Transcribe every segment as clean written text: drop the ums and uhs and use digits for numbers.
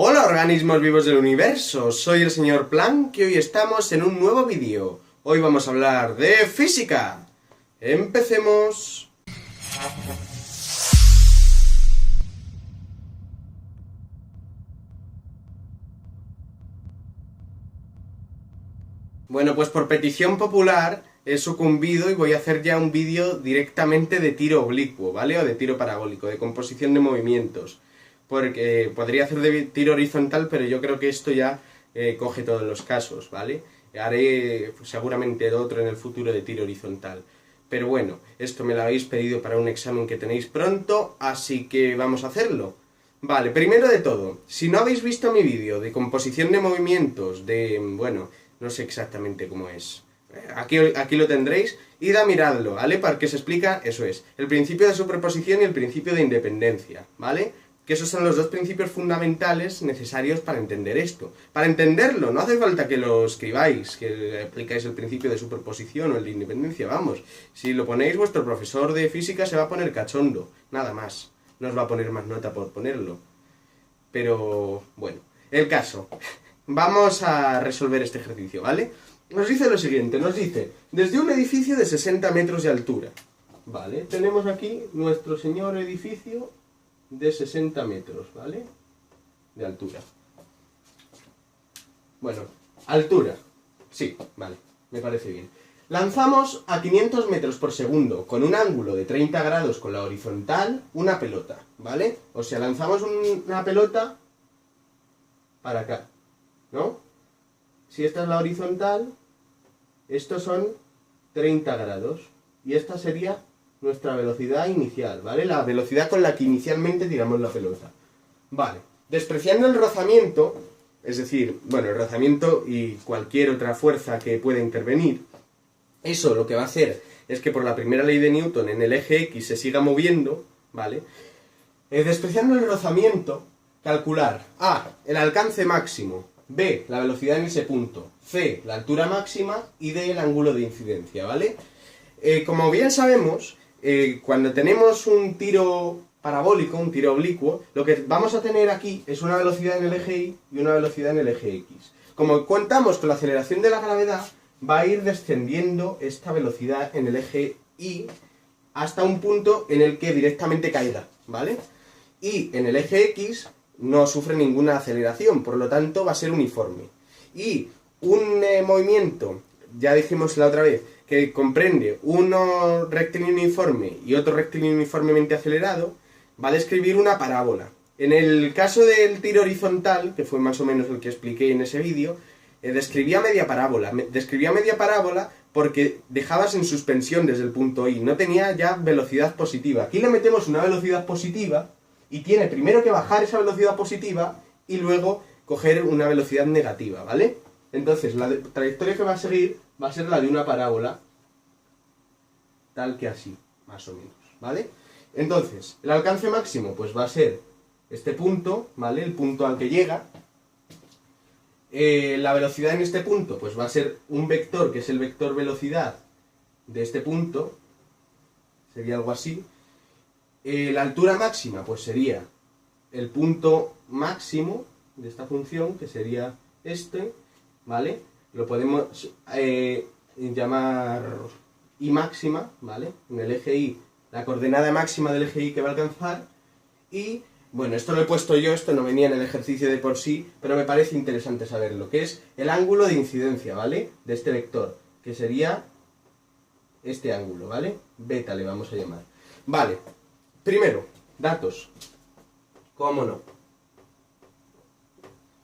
Hola organismos vivos del universo, soy el señor Planck y hoy estamos en un nuevo vídeo. Hoy vamos a hablar de física. ¡Empecemos! Bueno, pues por petición popular he sucumbido y voy a hacer ya un vídeo directamente de tiro oblicuo, ¿vale? O de tiro parabólico, de composición de movimientos. Porque podría hacer de tiro horizontal, pero yo creo que esto ya coge todos los casos, ¿vale? Haré seguramente otro en el futuro de tiro horizontal. Pero bueno, esto me lo habéis pedido para un examen que tenéis pronto, así que vamos a hacerlo. Vale, primero de todo, si no habéis visto mi vídeo de composición de movimientos, bueno, no sé exactamente cómo es. Aquí lo tendréis, id a miradlo, ¿vale? Para que se explica, eso es, el principio de superposición y el principio de independencia, ¿vale? Que esos son los dos principios fundamentales necesarios para entender esto. Para entenderlo, no hace falta que lo escribáis, que aplicáis el principio de superposición o el de independencia, vamos. Si lo ponéis, vuestro profesor de física se va a poner cachondo, nada más. No os va a poner más nota por ponerlo. Pero, bueno, el caso. Vamos a resolver este ejercicio, ¿vale? Nos dice lo siguiente, nos dice, desde un edificio de 60 metros de altura, ¿vale? Tenemos aquí nuestro señor edificio de 60 metros, ¿vale? De altura. Bueno, altura. Sí, vale, me parece bien. Lanzamos a 500 metros por segundo con un ángulo de 30 grados con la horizontal una pelota, ¿vale? O sea, lanzamos una pelota para acá, ¿no? Si esta es la horizontal, estos son 30 grados. Y esta sería nuestra velocidad inicial, ¿vale? La velocidad con la que inicialmente tiramos la pelota. Vale. Despreciando el rozamiento, es decir, bueno, el rozamiento y cualquier otra fuerza que pueda intervenir, eso lo que va a hacer es que por la primera ley de Newton en el eje X se siga moviendo, ¿vale? Despreciando el rozamiento, calcular A, el alcance máximo, B, la velocidad en ese punto, C, la altura máxima y D, el ángulo de incidencia, ¿vale? Como bien sabemos, cuando tenemos un tiro parabólico, un tiro oblicuo, lo que vamos a tener aquí es una velocidad en el eje Y y una velocidad en el eje X. Como contamos con la aceleración de la gravedad, va a ir descendiendo esta velocidad en el eje Y hasta un punto en el que directamente caiga, ¿vale? Y en el eje X no sufre ninguna aceleración, por lo tanto va a ser uniforme. Y un movimiento, ya dijimos la otra vez, que comprende uno rectilíneo uniforme y otro rectilíneo uniformemente acelerado, va a describir una parábola. En el caso del tiro horizontal, que fue más o menos el que expliqué en ese vídeo, describía media parábola. Describía media parábola porque dejabas en suspensión desde el punto Y, no tenía ya velocidad positiva. Aquí le metemos una velocidad positiva y tiene primero que bajar esa velocidad positiva y luego coger una velocidad negativa, ¿vale? Entonces la trayectoria que va a seguir va a ser la de una parábola, tal que así, más o menos, ¿vale? Entonces, el alcance máximo pues va a ser este punto, ¿vale? El punto al que llega. La velocidad en este punto pues va a ser un vector, que es el vector velocidad de este punto, sería algo así. La altura máxima pues sería el punto máximo de esta función, que sería este, ¿vale? Lo podemos llamar Y máxima, ¿vale? En el eje Y, la coordenada máxima del eje Y que va a alcanzar. Y, bueno, esto lo he puesto yo, esto no venía en el ejercicio de por sí, pero me parece interesante saberlo, que es el ángulo de incidencia, ¿vale? De este vector, que sería este ángulo, ¿vale? Beta le vamos a llamar. Vale, primero, datos. ¿Cómo no?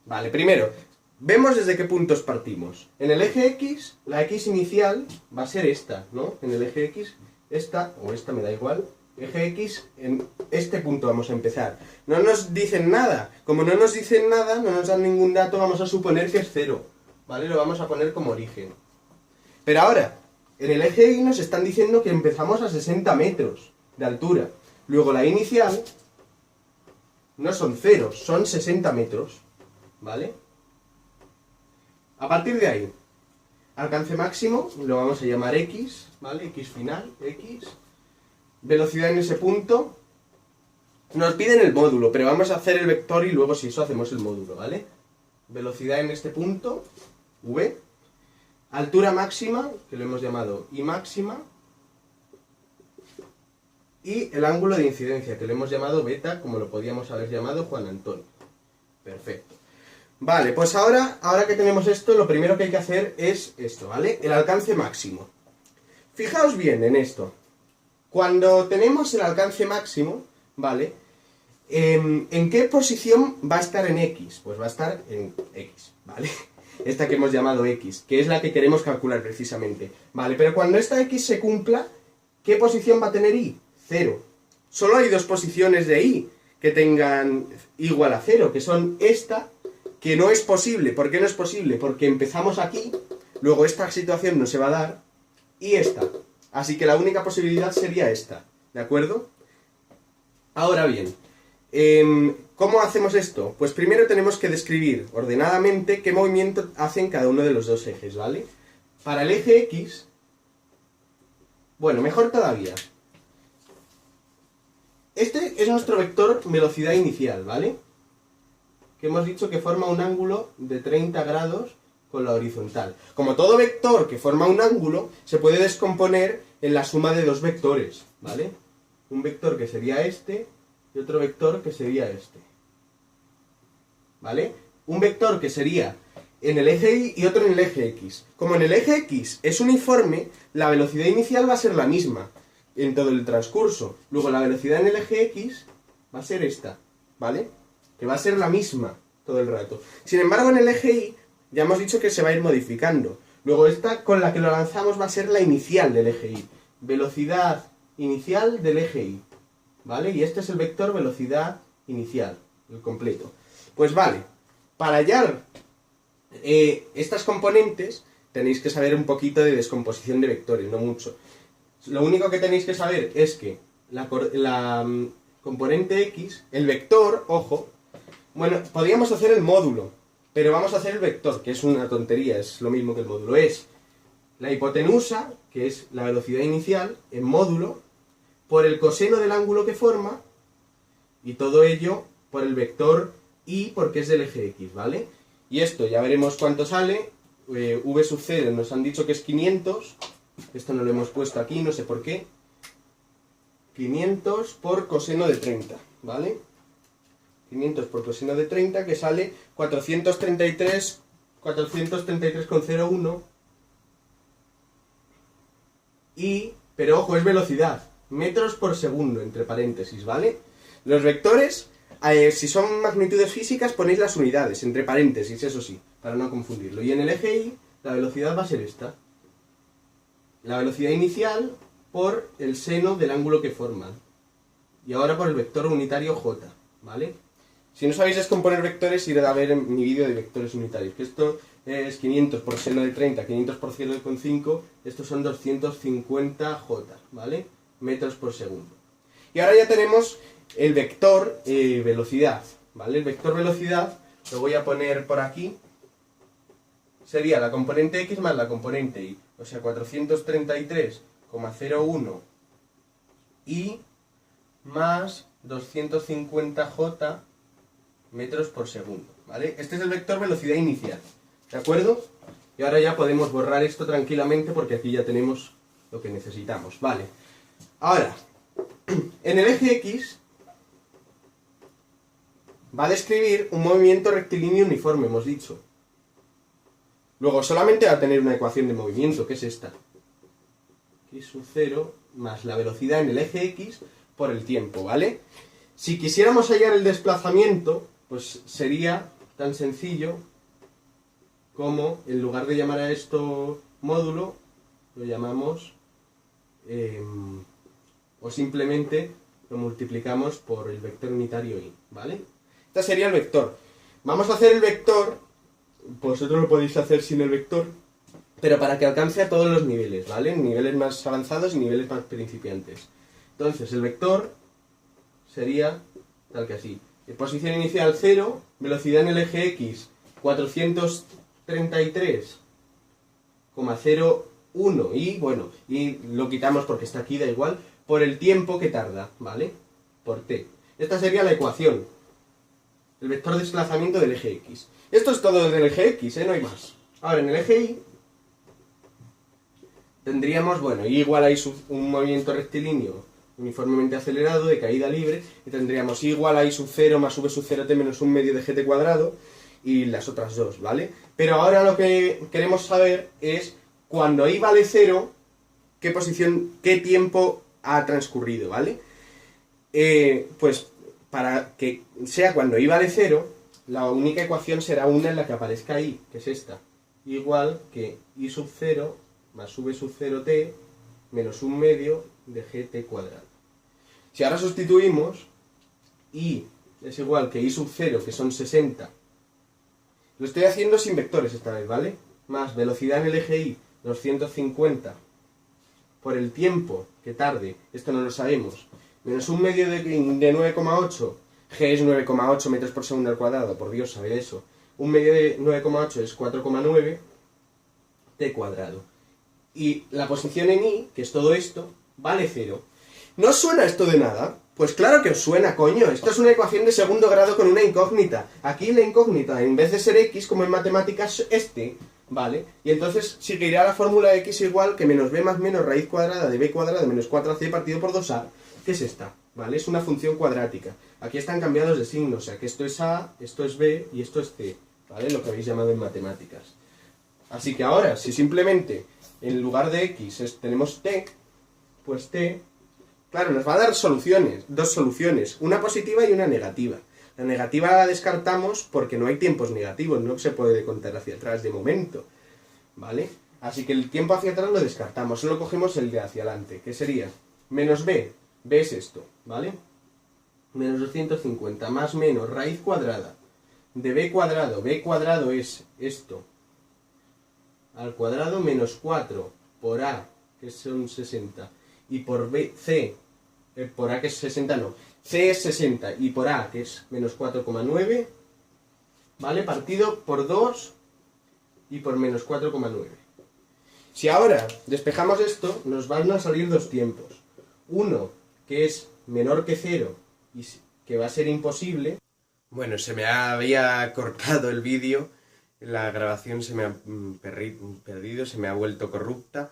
Vale, primero, vemos desde qué puntos partimos. En el eje X, la X inicial va a ser esta, ¿no? En el eje X, esta, o esta me da igual. Eje X, en este punto vamos a empezar. No nos dicen nada. Como no nos dicen nada, no nos dan ningún dato, vamos a suponer que es 0. ¿Vale? Lo vamos a poner como origen. Pero ahora, en el eje Y nos están diciendo que empezamos a 60 metros de altura. Luego la inicial no son 0, son 60 metros. ¿Vale? A partir de ahí, alcance máximo, lo vamos a llamar X, ¿vale? X final, X. Velocidad en ese punto, Nos piden el módulo, pero vamos a hacer el vector y luego si eso hacemos el módulo, ¿vale? Velocidad en este punto, v. Altura máxima, que lo hemos llamado I máxima. Y el ángulo de incidencia, que lo hemos llamado beta, como lo podíamos haber llamado Juan Antonio. Perfecto. Vale, pues ahora que tenemos esto, lo primero que hay que hacer es esto, ¿vale? El alcance máximo. Fijaos bien en esto. Cuando tenemos el alcance máximo, ¿vale? ¿En qué posición va a estar en X? Pues va a estar en X, ¿vale? Esta que hemos llamado X, que es la que queremos calcular precisamente. Vale, pero cuando esta X se cumpla, ¿qué posición va a tener Y? 0. Solo hay dos posiciones de Y que tengan igual a 0, que son esta, que no es posible. ¿Por qué no es posible? Porque empezamos aquí, luego esta situación no se va a dar, y esta. Así que la única posibilidad sería esta, ¿de acuerdo? Ahora bien, ¿cómo hacemos esto? Pues primero tenemos que describir ordenadamente qué movimiento hacen cada uno de los dos ejes, ¿vale? Para el eje X, bueno, mejor todavía. Este es nuestro vector velocidad inicial, ¿vale? Que hemos dicho que forma un ángulo de 30 grados con la horizontal. Como todo vector que forma un ángulo, se puede descomponer en la suma de dos vectores, ¿vale? Un vector que sería este y otro vector que sería este, ¿vale? Un vector que sería en el eje Y y otro en el eje X. Como en el eje X es uniforme, la velocidad inicial va a ser la misma en todo el transcurso. Luego la velocidad en el eje X va a ser esta, ¿vale? Que va a ser la misma todo el rato. Sin embargo, en el eje Y ya hemos dicho que se va a ir modificando. Luego esta con la que lo lanzamos va a ser la inicial del eje Y. Velocidad inicial del eje Y, ¿vale? Y este es el vector velocidad inicial, el completo. Pues vale, para hallar estas componentes tenéis que saber un poquito de descomposición de vectores, no mucho. Lo único que tenéis que saber es que la componente X, el vector, ojo, bueno, podríamos hacer el módulo, pero vamos a hacer el vector, que es una tontería, es lo mismo que el módulo. Es la hipotenusa, que es la velocidad inicial, en módulo, por el coseno del ángulo que forma, y todo ello por el vector Y, porque es del eje X, ¿vale? Y esto ya veremos cuánto sale. V sub 0 nos han dicho que es 500, esto no lo hemos puesto aquí, no sé por qué. 500 por coseno de 30, ¿vale? 500 por coseno de 30, que sale 433,01. Pero ojo, es velocidad, metros por segundo, entre paréntesis, ¿vale? Los vectores, si son magnitudes físicas, ponéis las unidades, entre paréntesis, eso sí, para no confundirlo. Y en el eje Y, la velocidad va a ser esta. La velocidad inicial por el seno del ángulo que forman. Y ahora por el vector unitario J, ¿vale? Si no sabéis descomponer vectores, id a ver mi vídeo de vectores unitarios, que esto es 500 por seno de 30, 500 por 0,5, estos son 250 J, ¿vale? Metros por segundo. Y ahora ya tenemos el vector velocidad, ¿vale? El vector velocidad lo voy a poner por aquí. Sería la componente X más la componente Y. O sea, 433,01 Y más 250J metros por segundo, ¿vale? Este es el vector velocidad inicial, ¿de acuerdo? Y ahora ya podemos borrar esto tranquilamente porque aquí ya tenemos lo que necesitamos, ¿vale? Ahora, en el eje X va a describir un movimiento rectilíneo uniforme, hemos dicho. Luego solamente va a tener una ecuación de movimiento, que es esta. X sub 0 más la velocidad en el eje X por el tiempo, ¿vale? Si quisiéramos hallar el desplazamiento, pues sería tan sencillo como, en lugar de llamar a esto módulo, lo llamamos, o simplemente lo multiplicamos por el vector unitario Y, ¿vale? Este sería el vector. Vamos a hacer el vector, vosotros lo podéis hacer sin el vector, pero para que alcance a todos los niveles, ¿vale? Niveles más avanzados y niveles más principiantes. Entonces, el vector sería tal que así. Posición inicial 0, velocidad en el eje X 433,01 y, bueno, y lo quitamos porque está aquí, da igual, por el tiempo que tarda, ¿vale? Por t. Esta sería la ecuación. El vector de desplazamiento del eje X. Esto es todo del eje X, no hay más. Ahora, en el eje Y tendríamos, bueno, Y igual a I sub un movimiento rectilíneo uniformemente acelerado de caída libre, y tendríamos Y igual a I sub 0 más V sub 0t menos un medio de gt cuadrado, y las otras dos, ¿vale? Pero ahora lo que queremos saber es, cuando I vale 0, qué tiempo ha transcurrido, ¿vale? Pues para que sea cuando I vale 0, la única ecuación será una en la que aparezca I, que es esta. Igual que I sub 0 más V sub 0t menos un medio de gt cuadrado. Si ahora sustituimos, I es igual que I sub 0, que son 60. Lo estoy haciendo sin vectores esta vez, ¿vale? Más velocidad en el eje Y, 250, por el tiempo que tarde, esto no lo sabemos, menos un medio de 9,8, G es 9,8 metros por segundo al cuadrado, por Dios, sabía eso. Un medio de 9,8 es 4,9 t cuadrado. Y la posición en I, que es todo esto, vale 0. ¿No os suena esto de nada? Pues claro que os suena, coño. Esto es una ecuación de segundo grado con una incógnita. Aquí la incógnita, en vez de ser X, como en matemáticas, es T, ¿vale? Y entonces seguirá la fórmula X igual que menos B más menos raíz cuadrada de B cuadrada menos 4AC partido por 2A, que es esta, ¿vale? Es una función cuadrática. Aquí están cambiados de signo, o sea que esto es A, esto es B y esto es C, ¿vale? Lo que habéis llamado en matemáticas. Así que ahora, si simplemente en lugar de X tenemos T, pues T, claro, nos va a dar dos soluciones, una positiva y una negativa. La negativa la descartamos porque no hay tiempos negativos, no se puede contar hacia atrás de momento, ¿vale? Así que el tiempo hacia atrás lo descartamos, solo cogemos el de hacia adelante, que sería menos B, B es esto, ¿vale? Menos 250 más menos raíz cuadrada de B cuadrado es esto, al cuadrado menos 4 por A, que son 60, y por B, C, por A que es 60 no, C es 60 y por A que es menos 4,9, ¿vale? Partido por 2 y por menos 4,9. Si ahora despejamos esto, nos van a salir dos tiempos. Uno que es menor que 0 y que va a ser imposible. Bueno, se me había cortado el vídeo, la grabación se me ha perdido, se me ha vuelto corrupta,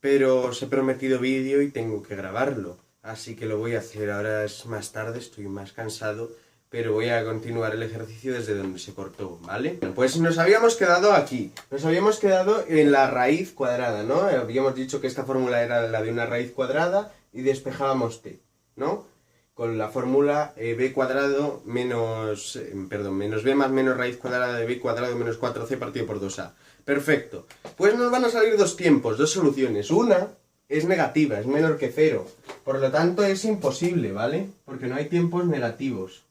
pero os he prometido vídeo y tengo que grabarlo. Así que lo voy a hacer, ahora es más tarde, estoy más cansado, pero voy a continuar el ejercicio desde donde se cortó, ¿vale? Pues nos habíamos quedado aquí, nos habíamos quedado en la raíz cuadrada, ¿no? Habíamos dicho que esta fórmula era la de una raíz cuadrada y despejábamos t, ¿no? Con la fórmula b cuadrado menos, menos b más menos raíz cuadrada de b cuadrado menos 4c partido por 2a. Perfecto. Pues nos van a salir dos tiempos, dos soluciones. Una es negativa, es menor que 0. Por lo tanto es imposible, ¿vale? Porque no hay tiempos negativos.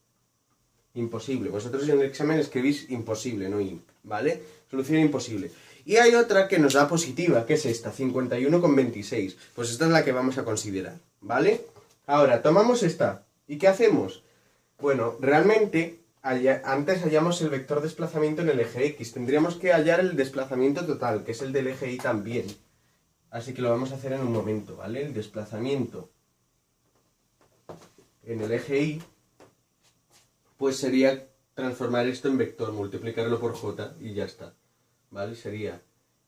Imposible. Vosotros en el examen escribís imposible, no imp, ¿vale? Solución imposible. Y hay otra que nos da positiva, que es esta, 51,26. Pues esta es la que vamos a considerar, ¿vale? Ahora, tomamos esta. ¿Y qué hacemos? Bueno, realmente, antes hallamos el vector desplazamiento en el eje X. Tendríamos que hallar el desplazamiento total, que es el del eje Y también. Así que lo vamos a hacer en un momento, ¿vale? El desplazamiento en el eje Y, pues sería transformar esto en vector, multiplicarlo por j y ya está, ¿vale? Sería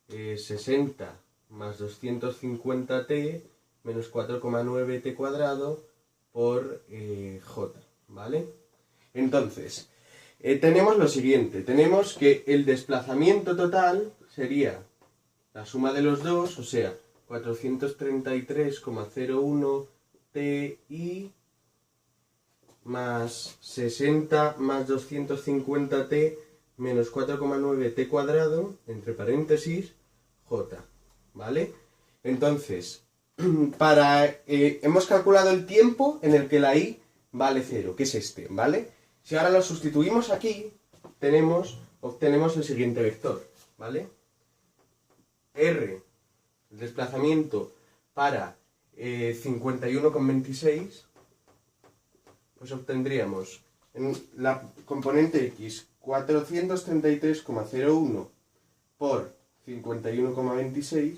60 más 250t menos 4,9t cuadrado por j, ¿vale? Entonces, tenemos lo siguiente, tenemos que el desplazamiento total sería la suma de los dos, o sea, 433,01 ti más 60 más 250t menos 4,9t cuadrado, entre paréntesis, j, ¿vale? Entonces, hemos calculado el tiempo en el que la i vale 0, que es este, ¿vale? Si ahora lo sustituimos aquí, obtenemos el siguiente vector, ¿vale? R, el desplazamiento para 51,26, pues obtendríamos en la componente X 433,01 por 51,26,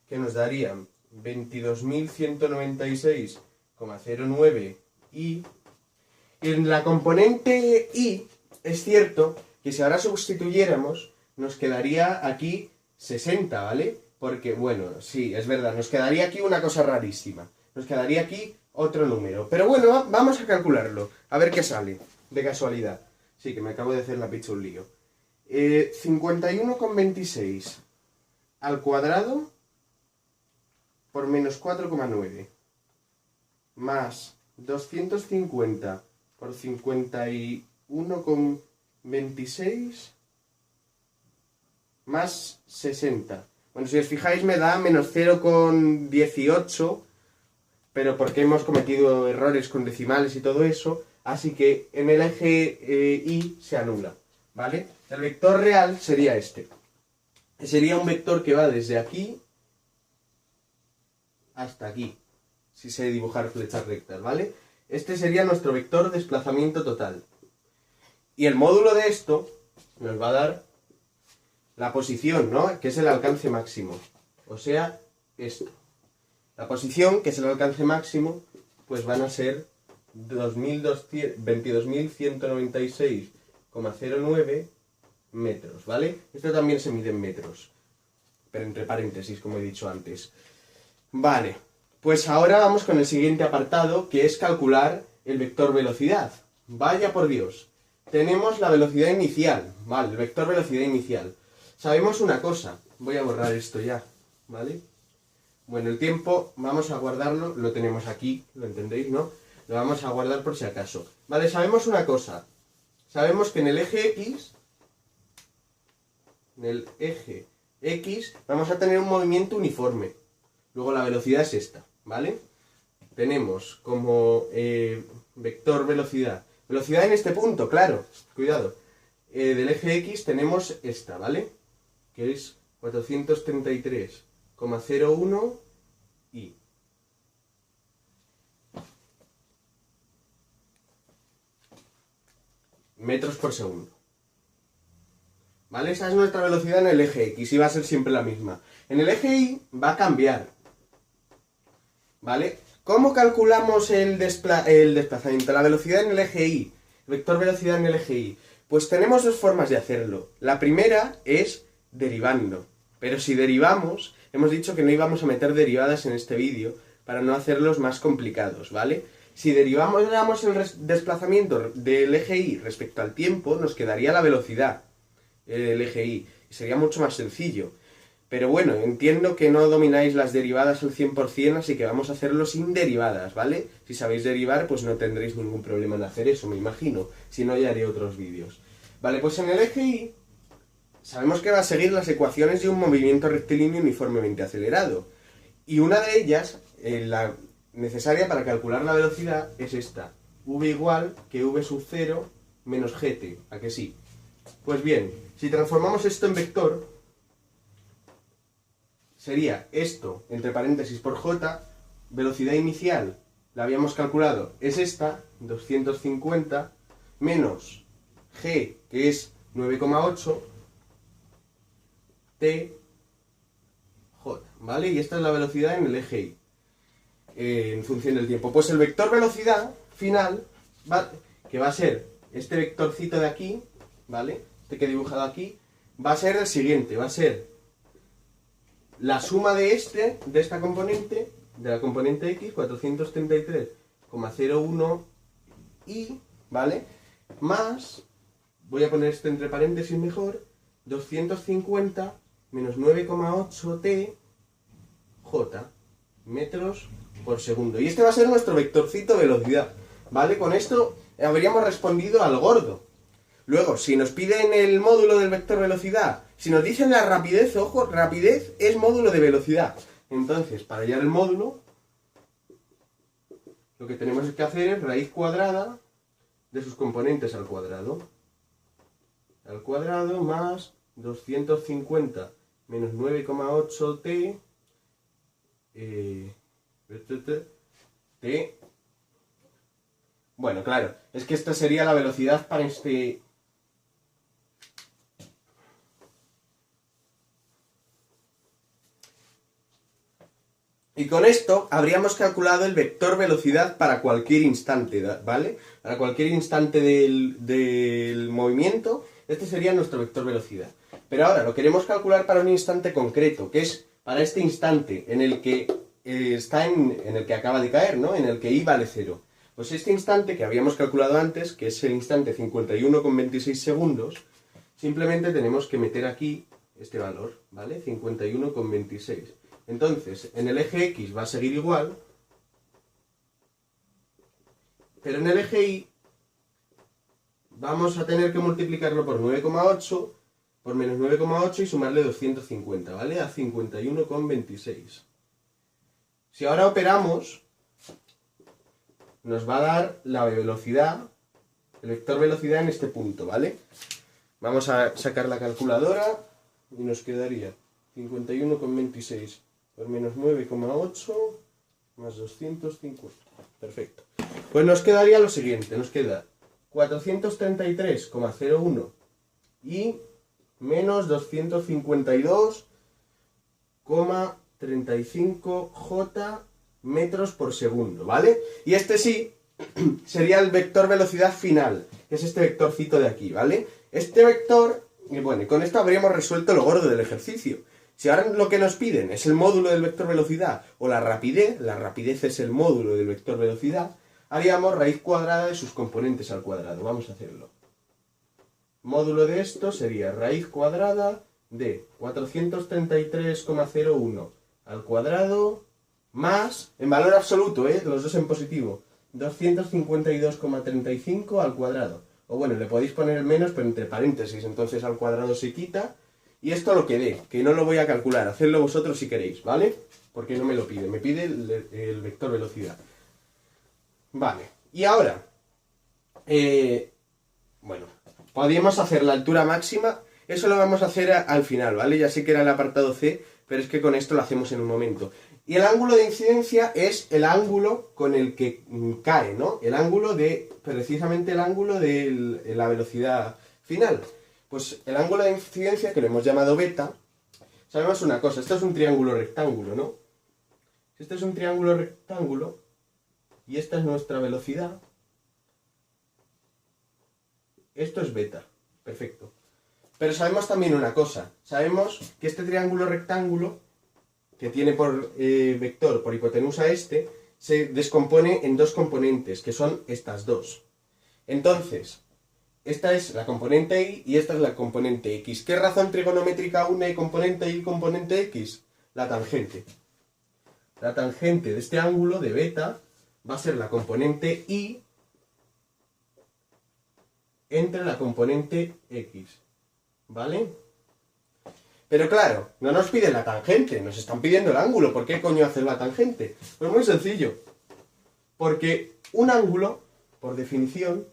que nos daría 22.196,09 y En la componente y es cierto que si ahora sustituyéramos, nos quedaría aquí 60, ¿vale? Porque, bueno, sí, es verdad, nos quedaría aquí una cosa rarísima. Nos quedaría aquí otro número. Pero bueno, vamos a calcularlo, a ver qué sale, de casualidad. Sí, que me acabo de hacer la picha un lío. 51,26 al cuadrado por menos 4,9 más 250 por 51,26 más 60. Bueno, si os fijáis me da menos 0,18, pero porque hemos cometido errores con decimales y todo eso, así que en el eje Y se anula, ¿vale? El vector real sería este. Sería un vector que va desde aquí hasta aquí, si sé dibujar flechas rectas, ¿vale? Este sería nuestro vector desplazamiento total. Y el módulo de esto nos va a dar la posición, ¿no? Que es el alcance máximo. O sea, esto. La posición, que es el alcance máximo, pues van a ser 22.196,09 metros, ¿vale? Esto también se mide en metros, pero entre paréntesis, como he dicho antes. Vale, pues ahora vamos con el siguiente apartado, que es calcular el vector velocidad. Vaya por Dios. Tenemos la velocidad inicial, ¿vale? El vector velocidad inicial. Sabemos una cosa, voy a borrar esto ya, ¿vale? Bueno, el tiempo, vamos a guardarlo, lo tenemos aquí, lo entendéis, ¿no? Lo vamos a guardar por si acaso. Vale, sabemos una cosa. Sabemos que en el eje X vamos a tener un movimiento uniforme. Luego la velocidad es esta, ¿vale? Tenemos como vector velocidad. Velocidad en este punto, claro, cuidado. Del eje X tenemos esta, ¿vale? Que es 433,01 y metros por segundo. ¿Vale? Esa es nuestra velocidad en el eje X y va a ser siempre la misma. En el eje Y va a cambiar. ¿Vale? ¿Cómo calculamos el desplazamiento? La velocidad en el eje Y. Vector velocidad en el eje Y. Pues tenemos dos formas de hacerlo. La primera es derivando. Pero si derivamos, hemos dicho que no íbamos a meter derivadas en este vídeo para no hacerlos más complicados, ¿vale? Si derivamos el desplazamiento del eje Y respecto al tiempo, nos quedaría la velocidad del eje Y. Y sería mucho más sencillo. Pero bueno, entiendo que no domináis las derivadas al 100%, así que vamos a hacerlo sin derivadas, ¿vale? Si sabéis derivar, pues no tendréis ningún problema en hacer eso, me imagino. Si no, ya haré otros vídeos. Vale, pues en el eje Y sabemos que va a seguir las ecuaciones de un movimiento rectilíneo uniformemente acelerado. Y una de ellas, la necesaria para calcular la velocidad, es esta. V igual que V sub 0 menos gt, ¿a que sí? Pues bien, si transformamos esto en vector, sería esto, entre paréntesis por j, velocidad inicial, la habíamos calculado, es esta, 250, menos g, que es 9,8, t, j, ¿vale? Y esta es la velocidad en el eje Y, en función del tiempo. Pues el vector velocidad final, que va a ser este vectorcito de aquí, ¿vale? Este que he dibujado aquí, va a ser el siguiente, va a ser la suma de esta componente, de la componente X, 433,01 y, ¿vale? Más, voy a poner esto entre paréntesis mejor, 250 menos 9,8 t j, metros por segundo. Y este va a ser nuestro vectorcito de velocidad, ¿vale? Con esto habríamos respondido al gordo. Luego, si nos piden el módulo del vector velocidad, si nos dicen la rapidez, ojo, rapidez es módulo de velocidad. Entonces, para hallar el módulo, lo que tenemos que hacer es raíz cuadrada de sus componentes al cuadrado. Al cuadrado más 250 menos 9,8 t, t. Bueno, claro, es que esta sería la velocidad para este... Y con esto habríamos calculado el vector velocidad para cualquier instante, ¿vale? Para cualquier instante del movimiento, este sería nuestro vector velocidad. Pero ahora lo queremos calcular para un instante concreto, que es para este instante en el que en el que acaba de caer, ¿no? En el que I vale 0. Pues este instante que habíamos calculado antes, que es el instante 51,26 segundos, simplemente tenemos que meter aquí este valor, ¿vale? 51,26. Entonces, en el eje X va a seguir igual, pero en el eje Y vamos a tener que multiplicarlo por 9,8, por menos 9,8 y sumarle 250, ¿vale? A 51,26. Si ahora operamos, nos va a dar la velocidad, el vector velocidad en este punto, ¿vale? Vamos a sacar la calculadora y nos quedaría 51,26 por menos 9,8 más 250. Perfecto. Pues nos quedaría lo siguiente, nos queda 433,01 y menos 252,35 J metros por segundo, ¿vale? Y este sí sería el vector velocidad final, que es este vectorcito de aquí, ¿vale? Este vector, y bueno, y con esto habríamos resuelto lo gordo del ejercicio. Si ahora lo que nos piden es el módulo del vector velocidad o la rapidez es el módulo del vector velocidad, haríamos raíz cuadrada de sus componentes al cuadrado. Vamos a hacerlo. Módulo de esto sería raíz cuadrada de 433,01 al cuadrado más, en valor absoluto, los dos en positivo, 252,35 al cuadrado. O bueno, le podéis poner el menos, pero entre paréntesis, entonces al cuadrado se quita. Y esto lo que dé, que no lo voy a calcular, hacedlo vosotros si queréis, ¿vale? Porque no me lo pide, me pide el vector velocidad. Vale, y ahora, bueno, podríamos hacer la altura máxima, eso lo vamos a hacer al final, ¿vale? Ya sé que era el apartado C, pero es que con esto lo hacemos en un momento. Y el ángulo de incidencia es el ángulo con el que cae, ¿no? El ángulo precisamente el ángulo de la velocidad final. Pues el ángulo de incidencia, que lo hemos llamado beta, sabemos una cosa, esto es un triángulo rectángulo, ¿no? Este es un triángulo rectángulo y esta es nuestra velocidad. Esto es beta, perfecto. Pero sabemos también una cosa, sabemos que este triángulo rectángulo, que tiene por vector, por hipotenusa se descompone en dos componentes, que son estas dos. Entonces, esta es la componente Y y esta es la componente X. ¿Qué razón trigonométrica une componente Y y componente X? La tangente. La tangente de este ángulo de beta va a ser la componente Y entre la componente X. ¿Vale? Pero claro, no nos piden la tangente, nos están pidiendo el ángulo. ¿Por qué coño hacer la tangente? Pues muy sencillo. Porque un ángulo, por definición,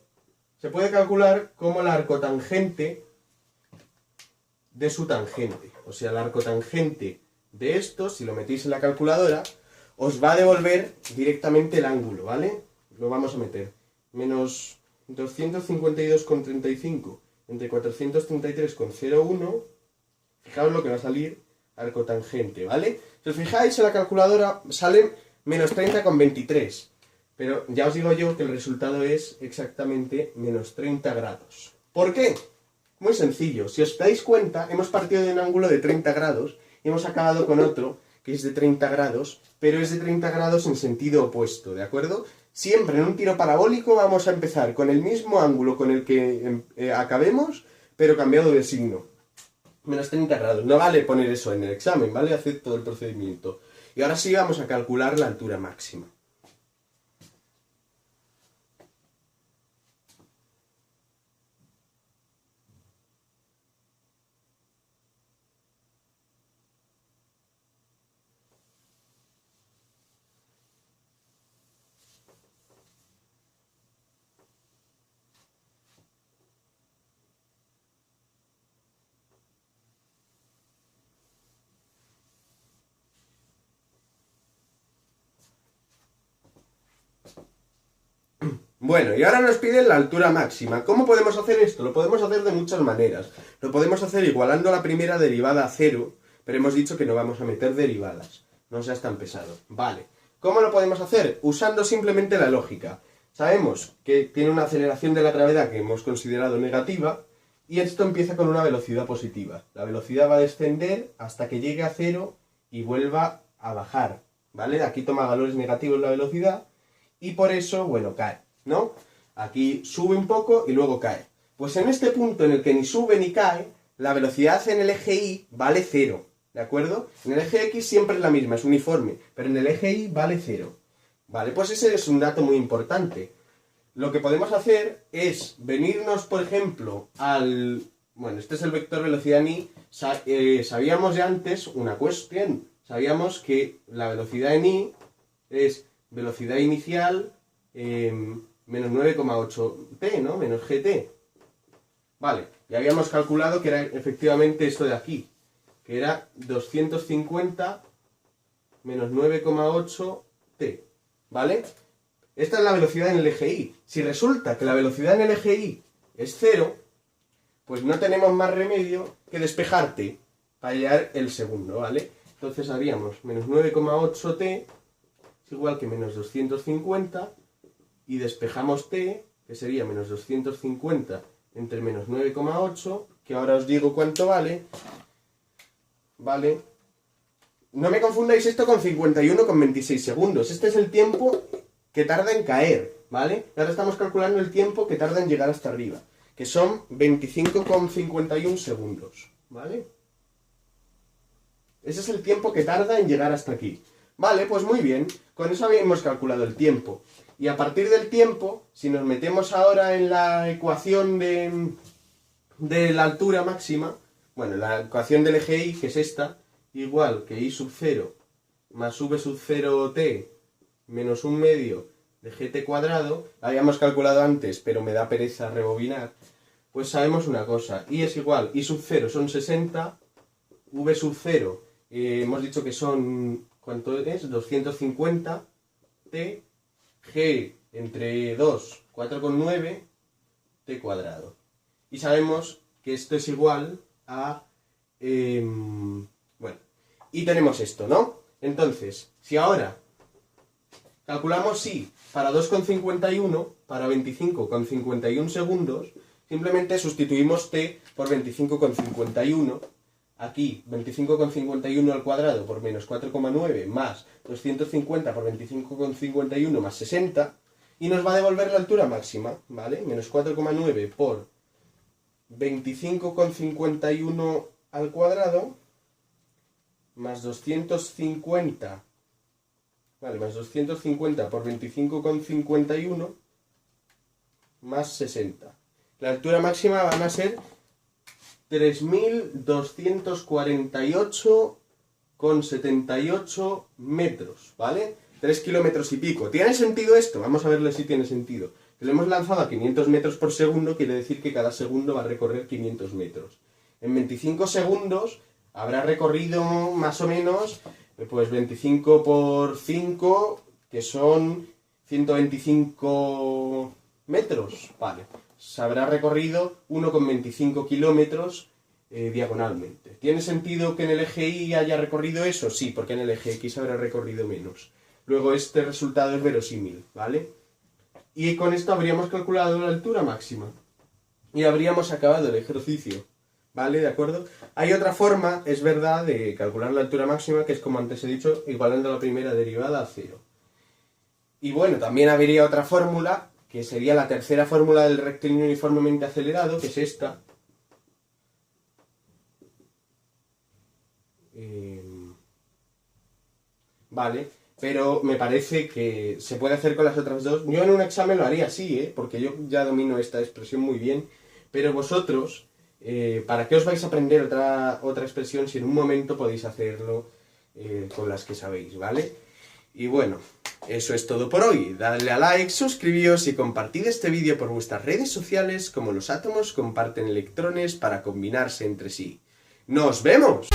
se puede calcular como la arcotangente de su tangente. O sea, la arcotangente de esto, si lo metéis en la calculadora, os va a devolver directamente el ángulo, ¿vale? Lo vamos a meter. Menos 252,35 entre 433,01. Fijaos lo que va a salir arcotangente, ¿vale? Si os fijáis en la calculadora sale menos 30,23. Pero ya os digo yo que el resultado es exactamente menos 30 grados. ¿Por qué? Muy sencillo. Si os dais cuenta, hemos partido de un ángulo de 30 grados y hemos acabado con otro que es de 30 grados, pero es de 30 grados en sentido opuesto, ¿de acuerdo? Siempre en un tiro parabólico vamos a empezar con el mismo ángulo con el que acabemos, pero cambiado de signo. Menos 30 grados. No vale poner eso en el examen, ¿vale? Haced todo el procedimiento. Y ahora sí vamos a calcular la altura máxima. Bueno, y ahora nos piden la altura máxima. ¿Cómo podemos hacer esto? Lo podemos hacer de muchas maneras. Lo podemos hacer igualando la primera derivada a cero, pero hemos dicho que no vamos a meter derivadas. no seas tan pesado. Vale. ¿Cómo lo podemos hacer? Usando simplemente la lógica. Sabemos que tiene una aceleración de la gravedad que hemos considerado negativa y esto empieza con una velocidad positiva. La velocidad va a descender hasta que llegue a cero y vuelva a bajar, ¿vale? Aquí toma valores negativos la velocidad y por eso, bueno, cae, ¿no? Aquí sube un poco y luego cae. Pues en este punto en el que ni sube ni cae, la velocidad en el eje Y vale 0, ¿de acuerdo? En el eje X siempre es la misma, es uniforme, pero en el eje Y vale 0. Vale, pues ese es un dato muy importante. Lo que podemos hacer es venirnos, por ejemplo, al... Bueno, este es el vector velocidad en Y. Sabíamos ya antes una cuestión. Sabíamos que la velocidad en Y es velocidad inicial menos 9,8t, ¿no? Menos gt. Vale, ya habíamos calculado que era efectivamente esto de aquí, que era 250 menos 9,8t, ¿vale? Esta es la velocidad en el eje Y. Si resulta que la velocidad en el eje Y es 0, pues no tenemos más remedio que despejar t para hallar el segundo, ¿vale? Entonces haríamos menos 9,8t es igual que menos 250 y despejamos t, que sería menos 250 entre menos 9,8, que ahora os digo cuánto vale. Vale. No me confundáis esto con 51,26 segundos. Este es el tiempo que tarda en caer, ¿vale? Ahora estamos calculando el tiempo que tarda en llegar hasta arriba, que son 25,51 segundos, ¿vale? Ese es el tiempo que tarda en llegar hasta aquí. Vale, pues muy bien, con eso habíamos calculado el tiempo. Y a partir del tiempo, si nos metemos ahora en la ecuación de la altura máxima, bueno, la ecuación del eje Y, que es esta, igual que Y sub 0 más V sub 0t menos un medio de gt cuadrado, la habíamos calculado antes, pero me da pereza rebobinar, pues sabemos una cosa, Y es igual, Y sub 0 son 60, V sub 0, hemos dicho que son, ¿cuánto es? 250, t, g entre 2, 4,9, t cuadrado. Y sabemos que esto es igual a... bueno, y tenemos esto, ¿no? Entonces, si ahora calculamos Y para 2,51, para 25,51 segundos, simplemente sustituimos t por 25,51. Aquí 25,51 al cuadrado por menos 4,9 más 250 por 25,51 más 60 y nos va a devolver la altura máxima, ¿vale? Menos 4,9 por 25,51 al cuadrado más 250, vale, más 250 por 25,51 más 60. La altura máxima van a ser 3.248,78 metros, ¿vale? 3 kilómetros y pico. ¿Tiene sentido esto? Vamos a verlo si tiene sentido. Que lo hemos lanzado a 500 metros por segundo, quiere decir que cada segundo va a recorrer 500 metros. En 25 segundos habrá recorrido más o menos, pues 25 por 5, que son 125 metros, ¿vale? Se habrá recorrido 1,25 kilómetros diagonalmente. ¿Tiene sentido que en el eje Y haya recorrido eso? Sí, porque en el eje X habrá recorrido menos. Luego este resultado es verosímil, ¿vale? Y con esto habríamos calculado la altura máxima. Y habríamos acabado el ejercicio, ¿vale? ¿De acuerdo? Hay otra forma, es verdad, de calcular la altura máxima, que es como antes he dicho, igualando la primera derivada a 0. Y bueno, también habría otra fórmula, que sería la tercera fórmula del rectilíneo uniformemente acelerado, que es esta. Vale, pero me parece que se puede hacer con las otras dos. Yo en un examen lo haría así, porque yo ya domino esta expresión muy bien, pero vosotros, ¿para qué os vais a aprender otra expresión si en un momento podéis hacerlo con las que sabéis, ¿vale? Y bueno, eso es todo por hoy. Dadle a like, suscribíos y compartid este vídeo por vuestras redes sociales como los átomos comparten electrones para combinarse entre sí. ¡Nos vemos!